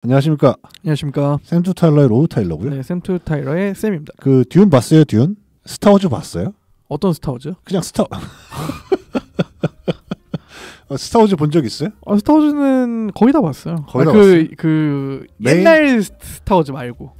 안녕하십니까. 안녕하십니까. 샘 투 타일러의 로우 타일러고요. 네, 샘 투 타일러의 샘입니다. 그 듄 봤어요, 듄? 스타워즈 봤어요? 어떤 스타워즈? 그냥 스타워즈 본 적 있어요? 스타워즈는 거의 다 봤어요. 거의 다 봤어요? 그 옛날 스타워즈 말고.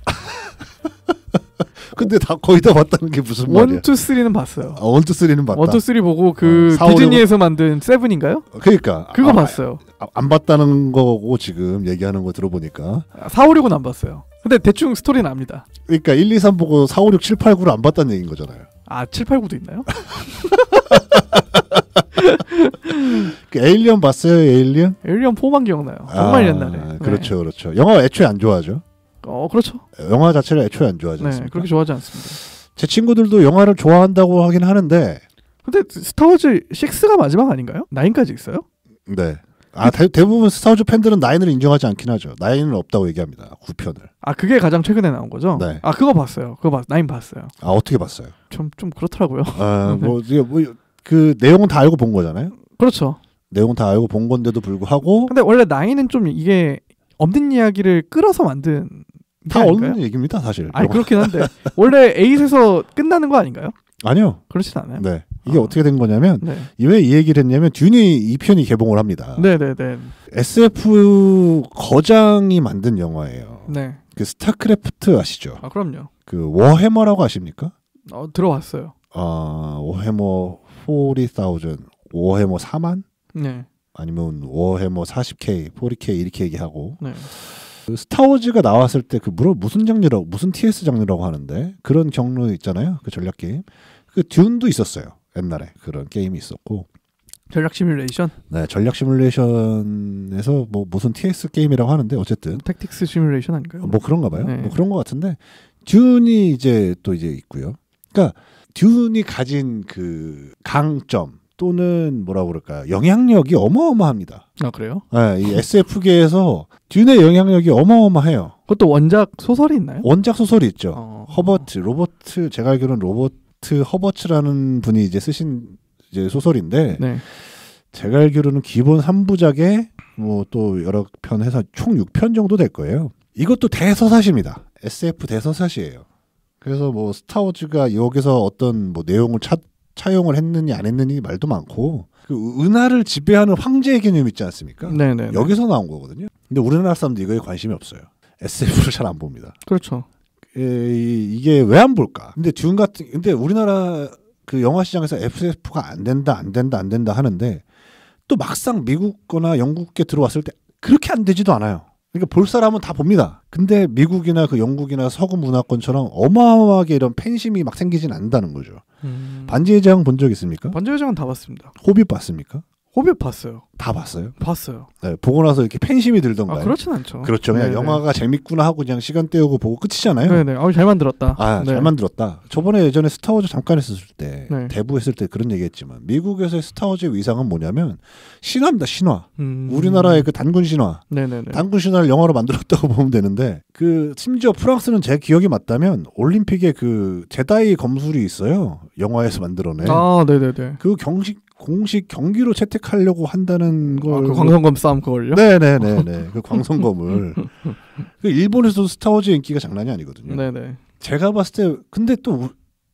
근데 다 거의 다 봤다는 게 무슨 말이야? 1, 2, 3는 봤어요. 1, 2, 3는 봤다. 1, 2, 3 보고 그 4, 5, 디즈니에서 만든 세븐인가요? 그러니까 그거 봤어요. 안 봤다는 거고 지금 얘기하는 거 들어보니까 4, 5, 6은 안 봤어요. 근데 대충 스토리는 압니다. 그러니까 1, 2, 3 보고 4, 5, 6, 7, 8, 9를 안 봤다는 얘기인 거잖아요. 7, 8, 9도 있나요? 그 에일리언 봤어요? 에일리언? 에일리언 4만 기억나요. 정말 옛날에. 그렇죠, 네. 그렇죠. 영화 애초에 안 좋아하죠. 그렇죠. 영화 자체를 애초에 안 좋아하지 네, 않습니까? 그렇게 좋아하지 않습니다. 제 친구들도 영화를 좋아한다고 하긴 하는데 근데 스타워즈 6가 마지막 아닌가요? 9까지 있어요? 네. 대부분 스타워즈 팬들은 9을 인정하지 않긴 하죠. 9은 없다고 얘기합니다. 9편을. 그게 가장 최근에 나온 거죠? 네. 그거 봤어요. 9 봤어요. 어떻게 봤어요? 좀 그렇더라고요. 그 내용은 다 알고 본 거잖아요. 그렇죠. 내용 다 알고 본 건데도 불구하고 근데 원래 9은 좀 이게 없는 이야기를 끌어서 만든 다 없는 얘기입니다, 사실. 그렇긴 한데 원래 8에서 끝나는 거 아닌가요? 아니요. 그렇진 않아요. 네. 이게 어떻게 된 거냐면 네. 왜 이 얘기를 했냐면 듄이 2편이 개봉을 합니다. 네네네. SF 거장이 만든 영화예요. 네. 그 스타크래프트 아시죠? 그럼요. 그 워해머라고 아십니까? 들어봤어요. 워해머 40,000, 워해머 4만? 네. 아니면 워해머 40K, 40K 이렇게 얘기하고. 네. 그 스타워즈가 나왔을 때 그 무슨 장르라고 무슨 TS 장르라고 하는데 그런 경로 있잖아요. 그 전략 게임. 그 듄도 있었어요. 옛날에 그런 게임이 있었고. 전략 시뮬레이션? 네, 전략 시뮬레이션에서 뭐 무슨 TS 게임이라고 하는데 어쨌든 택틱스 시뮬레이션 아닌가요? 뭐 그런가 봐요. 네. 뭐 그런 것 같은데 듄이 이제 있고요. 그러니까 듄이 가진 그 강점 또는 뭐라 그럴까요? 영향력이 어마어마합니다. 그래요? 네, 이 SF계에서 듄의 영향력이 어마어마해요. 그것도 원작 소설이 있나요? 원작 소설이 있죠. 제가 알기로는 로버트 허버츠라는 분이 이제 쓰신 이제 소설인데 네. 제가 알기로는 기본 3부작에 뭐 또 여러 편 해서 총 6편 정도 될 거예요. 이것도 대서사시입니다. SF 대서사시예요. 그래서 뭐 스타워즈가 여기서 어떤 뭐 내용을 차용을 했느니 안 했느니 말도 많고 그 은하를 지배하는 황제의 개념 있지 않습니까? 네네. 여기서 나온 거거든요. 근데 우리나라 사람들 이거에 관심이 없어요. SF를 잘 안 봅니다. 그렇죠. 이게 왜 안 볼까? 근데 우리나라 그 영화 시장에서 SF가 안 된다 하는데 또 막상 미국 거나 영국에 들어왔을 때 그렇게 안 되지도 않아요. 그러니까 볼 사람은 다 봅니다. 근데 미국이나 그 영국이나 서구 문화권처럼 어마어마하게 이런 팬심이 막 생기진 않는다는 거죠. 반지의 제왕 본 적 있습니까? 반지의 제왕은 다 봤습니다. 호빗 봤습니까? 호빗 봤어요. 다 봤어요? 봤어요. 네, 보고 나서 이렇게 팬심이 들던가요? 그렇진 않죠. 그렇죠. 그냥 네네. 영화가 재밌구나 하고 그냥 시간 때우고 보고 끝이잖아요. 네네. 잘 만들었다. 잘 네. 만들었다. 저번에 예전에 스타워즈 잠깐 했었을 때 네. 대부했을 때 그런 얘기했지만 미국에서의 스타워즈의 위상은 뭐냐면 신화입니다. 신화. 우리나라의 그 단군 신화. 네네네. 단군 신화를 영화로 만들었다고 보면 되는데 그 심지어 프랑스는 제 기억이 맞다면 올림픽에 그 제다이 검술이 있어요. 영화에서 만들어낸. 네네네. 그 공식 경기로 채택하려고 한다는 걸. 그 광선검 싸움 그걸요? 네네네네. 그 광선검을. 그 일본에서도 스타워즈 인기가 장난이 아니거든요. 네네. 제가 봤을 때 근데 또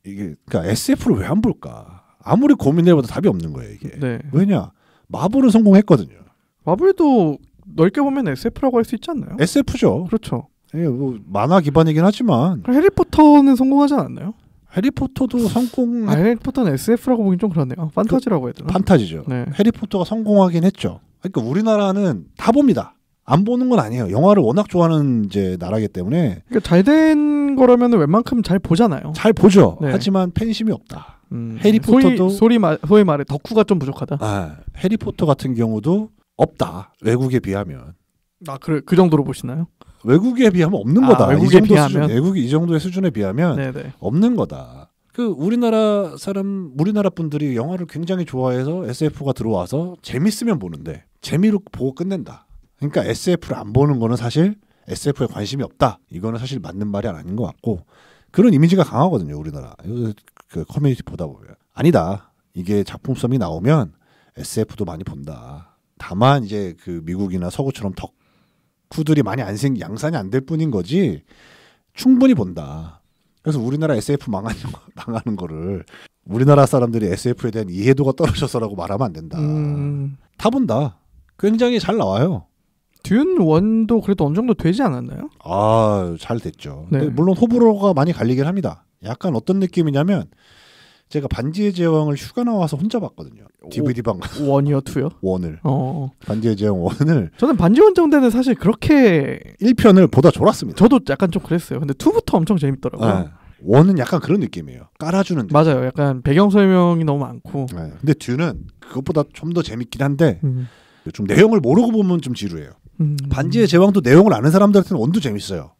이게 그러니까 SF를 왜 안 볼까? 아무리 고민해봐도 답이 없는 거예요 이게. 네. 왜냐? 마블은 성공했거든요. 마블도 넓게 보면 SF라고 할 수 있지 않나요? SF죠. 그렇죠. 뭐 만화 기반이긴 하지만. 해리포터는 성공하지 않았나요? 해리포터도 해리포터는 SF라고 보긴 좀 그렇네요. 판타지라고 해야 되나? 판타지죠. 네. 해리포터가 성공하긴 했죠. 그러니까 우리나라는 다 봅니다. 안 보는 건 아니에요. 영화를 워낙 좋아하는 이제 나라기 때문에. 그러니까 잘 된 거라면 웬만큼 잘 보잖아요. 잘 보죠. 네. 하지만 팬심이 없다. 해리포터도 소위 말해 덕후가 좀 부족하다. 해리포터 같은 경우도 없다. 외국에 비하면. 그 정도로 보시나요? 외국에 비하면 없는 거다. 외국에 비하면 외국이 이 정도의 수준에 비하면 네네. 없는 거다. 그 우리나라 분들이 영화를 굉장히 좋아해서 SF가 들어와서 재밌으면 보는데 재미로 보고 끝낸다. 그러니까 SF를 안 보는 거는 사실 SF에 관심이 없다. 이거는 사실 맞는 말이 아닌 것 같고 그런 이미지가 강하거든요. 우리나라 그 커뮤니티 보다 보면 아니다. 이게 작품성이 나오면 SF도 많이 본다. 다만 이제 그 미국이나 서구처럼 덕후들이 많이 양산이 안 될 뿐인 거지 충분히 본다. 그래서 우리나라 SF 망하는 거를 우리나라 사람들이 SF에 대한 이해도가 떨어져서라고 말하면 안 된다. 다 본다. 굉장히 잘 나와요. 듄 1도 그래도 어느 정도 되지 않았나요? 잘 됐죠. 네. 근데 물론 호불호가 많이 갈리긴 합니다. 약간 어떤 느낌이냐면 제가 반지의 제왕을 휴가 나와서 혼자 봤거든요. DVD방 1이요 2요? 1을. 반지의 제왕 1을. 저는 반지의 원정대는 사실 그렇게 1편을 보다 졸았습니다. 저도 약간 좀 그랬어요. 근데 2부터 엄청 재밌더라고요. 네. 1은 약간 그런 느낌이에요. 깔아주는 느낌. 맞아요. 약간 배경 설명이 너무 많고. 네. 근데 듀는 그것보다 좀 더 재밌긴 한데 좀 내용을 모르고 보면 좀 지루해요. 반지의 제왕도 내용을 아는 사람들한테는 1도 재밌어요.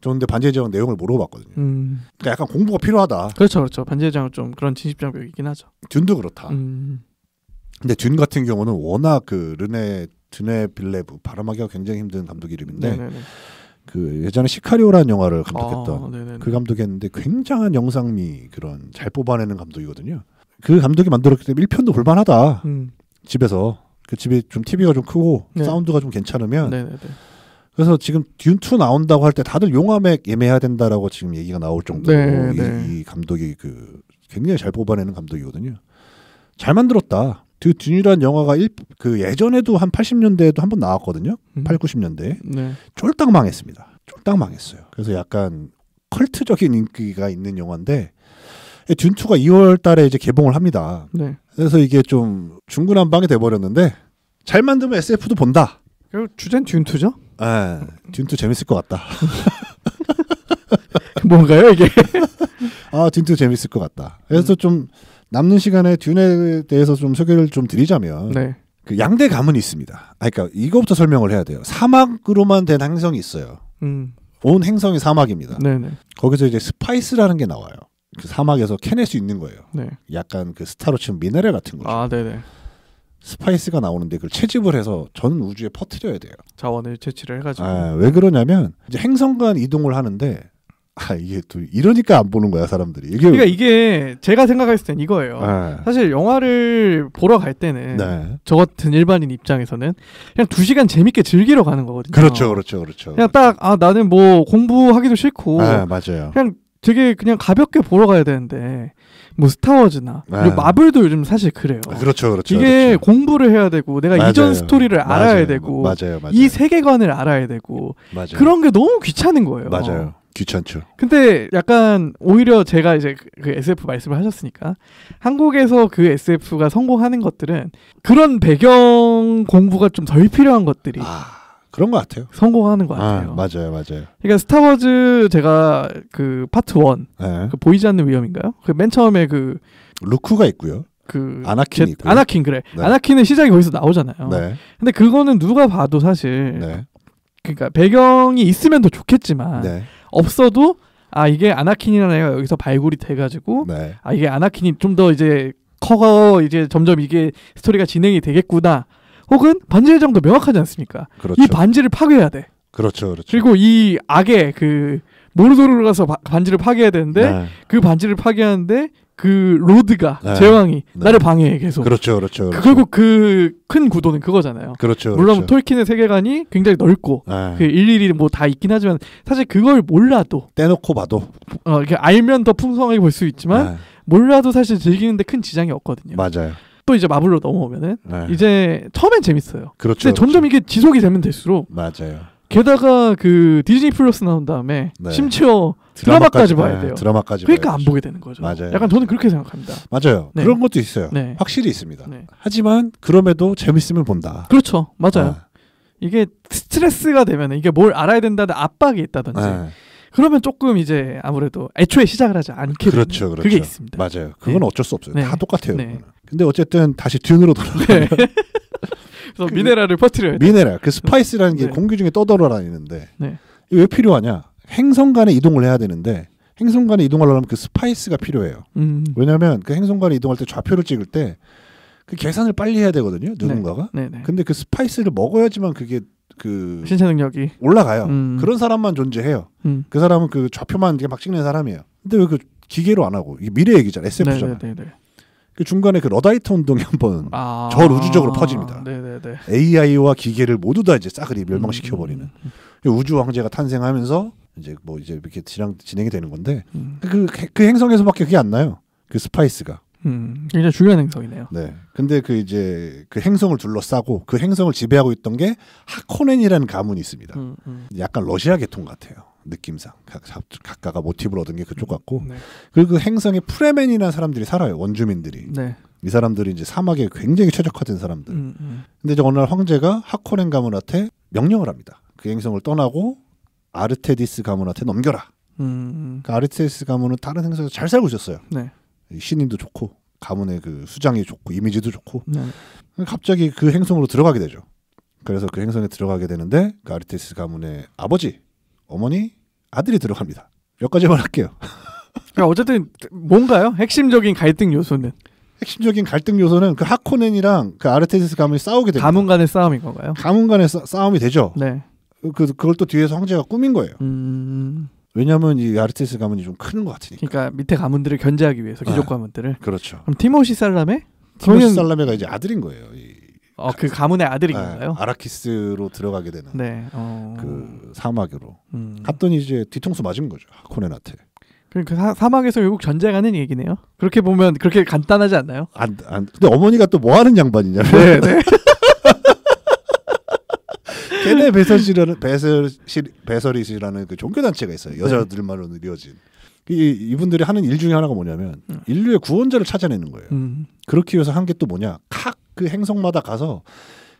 저는데 반지의 제왕 내용을 모르고 봤거든요. 그러니까 약간 공부가 필요하다. 그렇죠. 반지의 제왕은 좀 그런 진입장벽이긴 하죠. 듄도 그렇다. 근데 듄 같은 경우는 워낙 그 르네 드네 빌레브 발음하기가 굉장히 힘든 감독 이름인데 네네네. 그 예전에 시카리오라는 영화를 감독했던 그 감독이었는데 굉장한 영상미 그런 잘 뽑아내는 감독이거든요. 그 감독이 만들었기 때문에 1편도 볼만하다. 집에서 그 집이 좀 TV가 좀 크고 네. 사운드가 좀 괜찮으면 네네네. 그래서 지금 듄2 나온다고 할 때 다들 용화맥 예매해야 된다라고 지금 얘기가 나올 정도로 네, 네. 이 감독이 그 굉장히 잘 뽑아내는 감독이거든요. 잘 만들었다. 듄이라는 영화가 그 예전에도 한 80년대에도 한 번 나왔거든요. 8, 90년대에. 네. 쫄딱 망했습니다. 쫄딱 망했어요. 그래서 약간 컬트적인 인기가 있는 영화인데 듄2가 2월 달에 이제 개봉을 합니다. 네. 그래서 이게 좀 중구난방이 돼버렸는데 잘 만들면 SF도 본다. 그리고 주제는 듄2죠? 네, 듄2 재밌을 것 같다. 뭔가요 이게? 듄2 재밌을 것 같다. 그래서 좀 남는 시간에 듄에 대해서 좀 소개를 좀 드리자면 네. 그 양대 가문이 있습니다. 그러니까 이거부터 설명을 해야 돼요. 사막으로만 된 행성이 있어요. 온 행성이 사막입니다. 네네. 거기서 이제 스파이스라는 게 나와요. 그 사막에서 캐낼 수 있는 거예요. 네. 약간 그 스타로 치면 미네랄 같은 거죠. 아, 네네. 스파이스가 나오는데 그걸 채집을 해서 전 우주에 퍼뜨려야 돼요. 자원을 채취를 해가지고. 왜 그러냐면 이제 행성 간 이동을 하는데 이게 또 이러니까 안 보는 거야 사람들이. 그러니까 이게 제가 생각했을 땐 이거예요. 사실 영화를 보러 갈 때는 네. 저 같은 일반인 입장에서는 그냥 2시간 재밌게 즐기러 가는 거거든요. 그렇죠. 그냥 딱 나는 뭐 공부하기도 싫고 맞아요. 그냥 되게 그냥 가볍게 보러 가야 되는데 뭐 스타워즈나 그리고 마블도 요즘 사실 그래요. 그렇죠. 이게 공부를 해야 되고 내가 맞아요. 이전 스토리를 알아야 되고 맞아요. 이 세계관을 알아야 되고 맞아요. 그런 게 너무 귀찮은 거예요. 맞아요. 귀찮죠. 근데 약간 오히려 제가 이제 그 SF 말씀을 하셨으니까 한국에서 그 SF가 성공하는 것들은 그런 배경 공부가 좀 덜 필요한 것들이 그런 것 같아요. 성공하는 것 같아요. 맞아요. 그러니까 스타워즈 제가 그 파트 1 네. 그 보이지 않는 위험인가요? 그 맨 처음에 그 루크가 있고요. 그 아나킨이 있고요. 아나킨 그래. 네. 아나킨은 시작이 거기서 나오잖아요. 네. 근데 그거는 누가 봐도 사실 네. 그러니까 배경이 있으면 더 좋겠지만 네. 없어도 이게 아나킨이라는 애가 여기서 발굴이 돼가지고 네. 이게 아나킨이 좀 더 이제 커 이제 점점 이게 스토리가 진행이 되겠구나. 혹은 반지의 제왕도 명확하지 않습니까? 그렇죠. 이 반지를 파괴해야 돼. 그렇죠. 그리고 이 악의 그 모르도르로 가서 반지를 파괴해야 되는데 네. 그 반지를 파괴하는데 그 로드가 네. 제왕이 네. 나를 방해해 계속. 그렇죠. 결국 그 큰 구도는 그거잖아요. 그렇죠. 물론 톨킨의 세계관이 굉장히 넓고 네. 그 일일이 뭐 다 있긴 하지만 사실 그걸 몰라도 떼놓고 봐도 이렇게 알면 더 풍성하게 볼 수 있지만 몰라도 사실 즐기는데 큰 지장이 없거든요. 맞아요. 또 이제 마블로 넘어오면은 이제 처음엔 재밌어요. 그렇죠. 근데 점점 이게 지속이 되면 될수록 맞아요. 게다가 그 디즈니 플러스 나온 다음에 네. 심지어 드라마까지 봐야 돼요. 드라마까지 그러니까 봐야죠. 안 보게 되는 거죠. 맞아요. 약간 저는 그렇게 생각합니다. 맞아요. 네. 그런 것도 있어요. 네. 확실히 있습니다. 네. 하지만 그럼에도 재밌으면 본다. 그렇죠. 맞아요. 이게 스트레스가 되면 이게 뭘 알아야 된다는 압박이 있다든지 그러면 조금 이제 아무래도 애초에 시작을 하지 않게 그렇죠. 되는 그게 있습니다. 맞아요. 그건 어쩔 수 없어요. 네. 다 똑같아요. 네. 근데 어쨌든 다시 듄으로 돌아가면 그래서 미네랄을 퍼뜨려야 돼. 미네랄 그 스파이스라는 게 네. 공기 중에 떠돌아다니는데 네. 이게 왜 필요하냐? 행성 간에 이동을 해야 되는데 행성 간에 이동하려면 그 스파이스가 필요해요. 왜냐하면 그 행성 간에 이동할 때 좌표를 찍을 때 그 계산을 빨리 해야 되거든요. 누군가가. 네. 근데 그 스파이스를 먹어야지만 그게 그 신체 능력이 올라가요. 그런 사람만 존재해요. 그 사람은 그 좌표만 이렇게 막 찍는 사람이에요. 근데 왜 그 기계로 안 하고 이게 미래 얘기잖아. SF잖아. 네. 그 중간에 그 러다이트 운동이 한번 전 우주적으로 퍼집니다. 네네네. AI와 기계를 모두 다 이제 싸그리 멸망시켜 버리는 우주 왕제가 탄생하면서 이제 뭐 이제 이렇게 진행이 되는 건데 그 행성에서밖에 그게 안 나요. 그 스파이스가. 굉장히 중요한 행성이네요. 네. 근데 그 이제 그 행성을 둘러싸고 그 행성을 지배하고 있던 게 하코넨이라는 가문이 있습니다. 약간 러시아 계통 같아요. 느낌상 각가가 모티브를 얻은 게 그쪽 같고 네. 그리고 그 행성에 프레멘이라는 사람들이 살아요. 원주민들이. 네. 이 사람들이 이제 사막에 굉장히 최적화된 사람들. 근데 이제 어느 날 황제가 하코넨 가문한테 명령을 합니다. 그 행성을 떠나고 아르테디스 가문한테 넘겨라. 그 아르테디스 가문은 다른 행성에서 잘 살고 있었어요. 네. 신임도 좋고 가문의 그 수장이 좋고 이미지도 좋고. 네. 갑자기 그 행성으로 들어가게 되죠. 그래서 그 행성에 들어가게 되는데 그 아르테디스 가문의 아버지, 어머니, 아들이 들어갑니다. 몇 가지만 할게요. 그러니까 어쨌든 뭔가요? 핵심적인 갈등 요소는? 핵심적인 갈등 요소는 그 하코넨이랑 그 아르테디스 가문이 싸우게 됩니다. 가문 간의 싸움인 건가요? 가문 간의 싸움이 되죠. 네. 그걸 또 뒤에서 황제가 꾸민 거예요. 왜냐하면 이 아르테디스 가문이 좀 크는 것 같으니까. 그러니까 밑에 가문들을 견제하기 위해서 귀족 가문들을. 그렇죠. 그럼 티모시 살라메? 티모시 살라메가 이제 아들인 거예요. 그 가문의 아들인 건가요? 아라키스로 들어가게 되는. 네. 그 사막으로 갔더니 이제 뒤통수 맞은 거죠. 하코넨한테. 그러니까 사막에서 결국 전쟁하는 얘기네요. 그렇게 보면 그렇게 간단하지 않나요? 근데 어머니가 또 뭐 하는 양반이냐면. 네. 게네 베서릿이라는 그 종교 단체가 있어요. 여자들만으로 이루어진. 이분들이 하는 일 중에 하나가 뭐냐면 인류의 구원자를 찾아내는 거예요. 그렇기 위해서 한 게 또 뭐냐? 각 그 행성마다 가서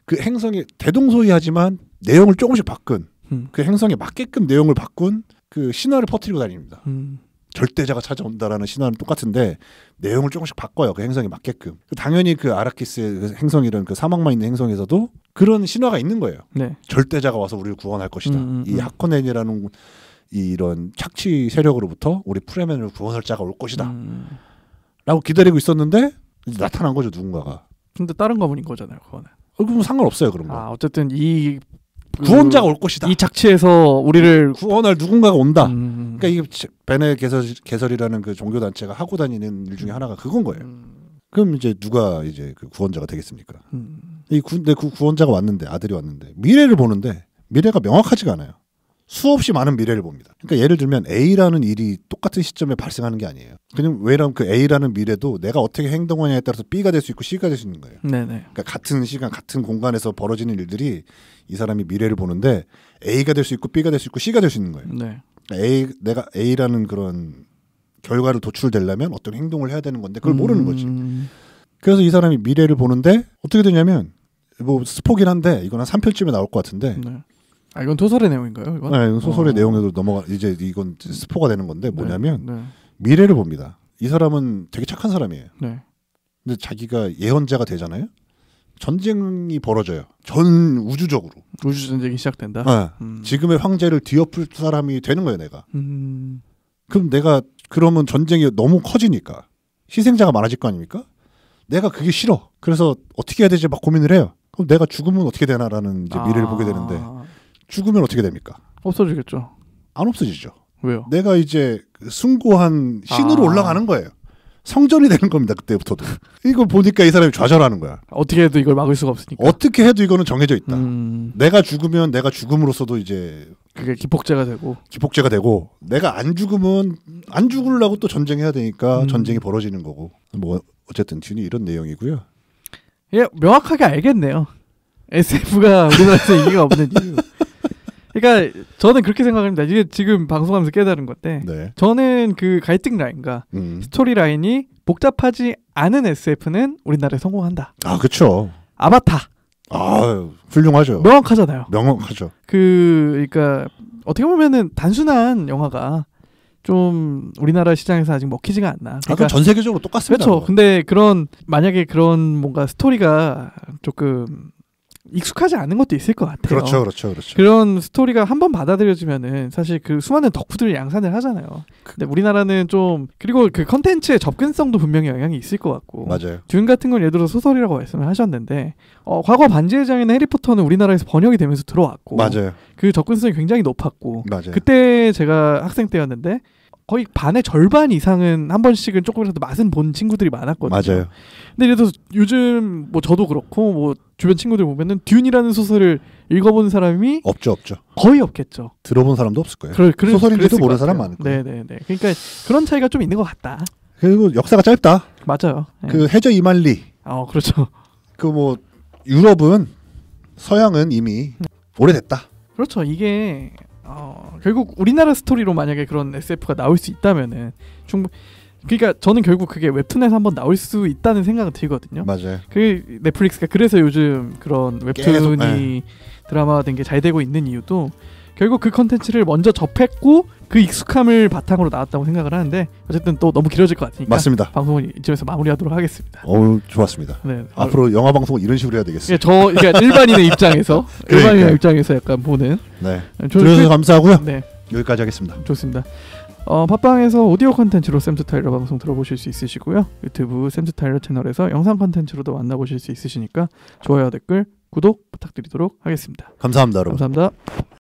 그 행성이 대동소이하지만 내용을 조금씩 바꾼 그 행성에 맞게끔 내용을 바꾼 그 신화를 퍼뜨리고 다닙니다. 절대자가 찾아온다라는 신화는 똑같은데 내용을 조금씩 바꿔요. 그 행성에 맞게끔. 당연히 그 아라키스의 그 행성이란 그 사막만 있는 행성에서도 그런 신화가 있는 거예요. 네. 절대자가 와서 우리를 구원할 것이다. 이 하코넨이라는 이런 착취 세력으로부터 우리 프레멘을 구원할 자가 올 것이다. 라고 기다리고 있었는데 이제 나타난 거죠. 누군가가. 근데 다른 가문인 거잖아요. 그거는. 그럼 상관없어요. 그런 거. 어쨌든 이 구원자가 올 것이다. 이 착취에서 우리를 구원할 누군가가 온다. 그러니까 이게 베네 게설이라는 그 종교 단체가 하고 다니는 일 중에 하나가 그건 거예요. 그럼 이제 누가 이제 그 구원자가 되겠습니까? 근데 그 구원자가 왔는데 아들이 왔는데 미래를 보는데 미래가 명확하지가 않아요. 수없이 많은 미래를 봅니다. 그러니까 예를 들면 A라는 일이 똑같은 시점에 발생하는 게 아니에요. 그냥 왜냐면 그 A라는 미래도 내가 어떻게 행동하냐에 따라서 B가 될 수 있고 C가 될 수 있는 거예요. 네네. 그러니까 같은 시간 같은 공간에서 벌어지는 일들이 이 사람이 미래를 보는데 A가 될 수 있고 B가 될 수 있고 C가 될 수 있는 거예요. 네. 그러니까 내가 A라는 그런 결과를 도출되려면 어떤 행동을 해야 되는 건데 그걸 모르는 거지. 그래서 이 사람이 미래를 보는데 어떻게 되냐면 뭐 스포긴 한데 이건 한 3편쯤에 나올 것 같은데. 네. 이건 소설의 내용인가요? 이건? 네, 이건 소설의 내용에도 이제 이건 스포가 되는 건데 뭐냐면 네. 미래를 봅니다. 이 사람은 되게 착한 사람이에요. 네. 근데 자기가 예언자가 되잖아요. 전쟁이 벌어져요. 전 우주적으로. 우주 전쟁이 시작된다. 네. 지금의 황제를 뒤엎을 사람이 되는 거예요, 내가. 그럼 그러면 전쟁이 너무 커지니까 희생자가 많아질 거 아닙니까? 내가 그게 싫어. 그래서 어떻게 해야 되지 막 고민을 해요. 그럼 내가 죽으면 어떻게 되나라는 이제 미래를 보게 되는데 죽으면 어떻게 됩니까? 없어지겠죠. 안 없어지죠. 왜요? 내가 이제 숭고한 신으로 올라가는 거예요. 성전이 되는 겁니다. 그때부터도. 이걸 보니까 이 사람이 좌절하는 거야. 어떻게 해도 이걸 막을 수가 없으니까. 어떻게 해도 이거는 정해져 있다. 내가 죽으면 내가 죽음으로써도 이제 그게 기폭제가 되고 내가 안 죽으면 안 죽으려고 또 전쟁해야 되니까 전쟁이 벌어지는 거고. 뭐 어쨌든 듄이 이런 내용이고요. 예, 명확하게 알겠네요. SF가 우리나라에서 인기가 없는 이유. 그러니까 저는 그렇게 생각합니다. 이게 지금 방송하면서 깨달은 건데 네. 저는 그 갈등 라인과 스토리 라인이 복잡하지 않은 SF는 우리나라에 성공한다. 그렇죠. 아바타. 훌륭하죠. 명확하잖아요. 명확하죠. 그러니까 어떻게 보면은 단순한 영화가 좀 우리나라 시장에서 아직 먹히지가 않나. 그러니까 전 세계적으로 똑같습니다. 그렇죠. 근데 만약에 그런 뭔가 스토리가 조금 익숙하지 않은 것도 있을 것 같아요. 그렇죠. 그런 스토리가 한번 받아들여지면은 사실 그 수많은 덕후들이 양산을 하잖아요. 근데 우리나라는 좀 그리고 그 컨텐츠의 접근성도 분명히 영향이 있을 것 같고. 맞아요. 듄 같은 건 예를 들어 소설이라고 말씀을 하셨는데 과거 반지의 장이나 해리포터는 우리나라에서 번역이 되면서 들어왔고. 맞아요. 그 접근성이 굉장히 높았고. 맞아요. 그때 제가 학생 때였는데 거의 반의 절반 이상은 한 번씩은 조금이라도 맛은 본 친구들이 많았거든요. 맞아요. 근데 예를 들어서 요즘 뭐 저도 그렇고 뭐 주변 친구들 보면은 듄이라는 소설을 읽어본 사람이 없죠. 거의 없겠죠. 들어본 사람도 없을 거예요. 소설인지도 그랬을 모르는 것 사람 같아요. 많을 거예요. 네네네. 그러니까 그런 차이가 좀 있는 것 같다. 그리고 역사가 짧다. 맞아요. 네. 그 해저 이말리. 그렇죠. 그 뭐 유럽은 서양은 이미 오래됐다. 그렇죠. 이게 결국 우리나라 스토리로 만약에 그런 SF가 나올 수 있다면은 그러니까 저는 결국 그게 웹툰에서 한번 나올 수 있다는 생각은 들거든요. 맞아요. 그 넷플릭스가 그래서 요즘 그런 웹툰이 계속, 드라마화된 게 잘 되고 있는 이유도 결국 그 컨텐츠를 먼저 접했고 그 익숙함을 바탕으로 나왔다고 생각을 하는데 어쨌든 또 너무 길어질 것 같으니까 맞습니다. 방송을 이쯤에서 마무리하도록 하겠습니다. 좋았습니다. 네. 앞으로 영화 방송을 이런 식으로 해야 되겠어요. 그러니까 일반인의 입장에서 그러니까요. 일반인의 입장에서 약간 보는. 네. 들어주셔서 감사하고요. 네. 여기까지 하겠습니다. 좋습니다. 팟빵에서 오디오 컨텐츠로 샘스 타일러 방송 들어보실 수 있으시고요. 유튜브 샘스 타일러 채널에서 영상 컨텐츠로도 만나보실 수 있으시니까 좋아요, 댓글, 구독 부탁드리도록 하겠습니다. 감사합니다, 여러분. 감사합니다.